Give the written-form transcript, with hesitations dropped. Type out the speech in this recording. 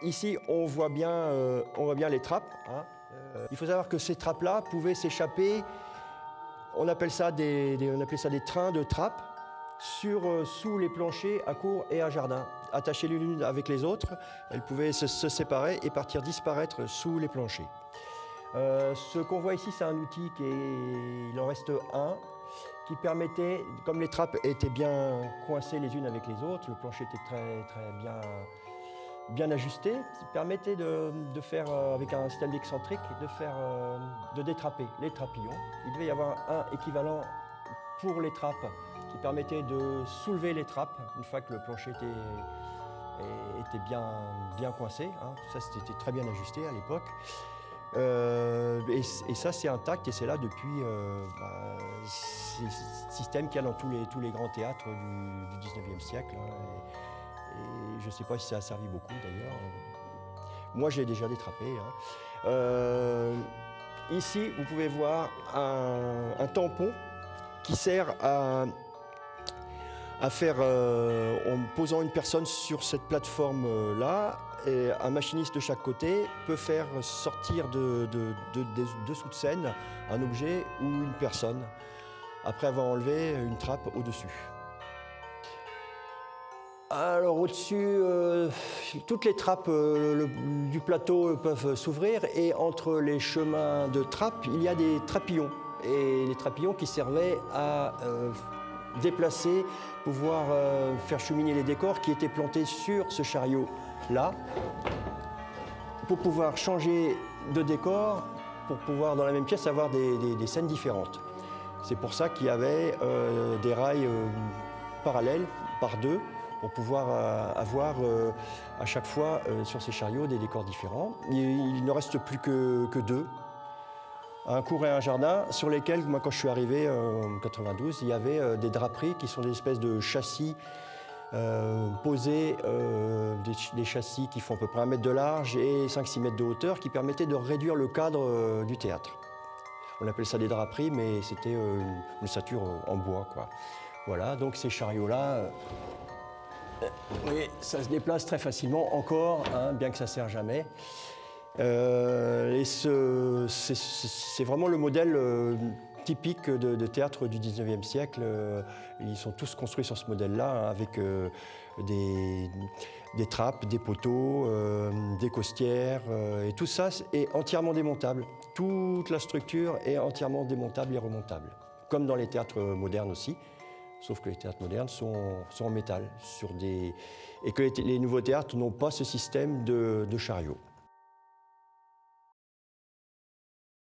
ici on voit bien les trappes. Hein. Il faut savoir que ces trappes-là pouvaient s'échapper, on appelle ça des trains de trappes, sous les planchers à cour et à jardin. Attachées l'une avec les autres, elles pouvaient se séparer et disparaître sous les planchers. Ce qu'on voit ici, c'est un outil il en reste un, qui permettait, comme les trappes étaient bien coincées les unes avec les autres, le plancher était très bien ajusté, ça permettait de faire, avec un système excentrique, de détrapper les trapillons. Il devait y avoir un équivalent pour les trappes qui permettait de soulever les trappes une fois que le plancher était bien coincé. Hein. Tout ça, c'était très bien ajusté à l'époque. Et ça, c'est intact et c'est là depuis c'est le système qu'il y a dans tous les grands théâtres du 19e siècle. Hein. Et je ne sais pas si ça a servi beaucoup d'ailleurs. Moi, j'ai déjà détrappé. Hein. Ici, vous pouvez voir un tampon qui sert à faire, en posant une personne sur cette plateforme-là, et un machiniste de chaque côté peut faire sortir dessous de scène un objet ou une personne, après avoir enlevé une trappe au-dessus. Alors au-dessus, toutes les trappes du plateau peuvent s'ouvrir et entre les chemins de trappes, il y a des trapillons. Et les trapillons qui servaient à déplacer, pouvoir faire cheminer les décors qui étaient plantés sur ce chariot-là, pour pouvoir changer de décor, pour pouvoir dans la même pièce avoir des scènes différentes. C'est pour ça qu'il y avait des rails parallèles, par deux, pour pouvoir avoir à chaque fois sur ces chariots des décors différents. Il ne reste plus que deux. Un cours et un jardin sur lesquels, moi quand je suis arrivé en 92, il y avait des draperies qui sont des espèces de châssis posés, des châssis qui font à peu près 1 mètre de large et 5-6 mètres de hauteur, qui permettaient de réduire le cadre du théâtre. On appelle ça des draperies, mais c'était une ossature en bois, quoi. Voilà, donc ces chariots-là, vous voyez, ça se déplace très facilement encore, hein, bien que ça ne sert jamais. Et c'est vraiment le modèle typique de théâtre du 19e siècle. Ils sont tous construits sur ce modèle-là, hein, avec des trappes, des poteaux, des costières, et tout ça est entièrement démontable. Toute la structure est entièrement démontable et remontable, comme dans les théâtres modernes aussi. Sauf que les théâtres modernes sont en métal, et que les nouveaux théâtres n'ont pas ce système de chariot.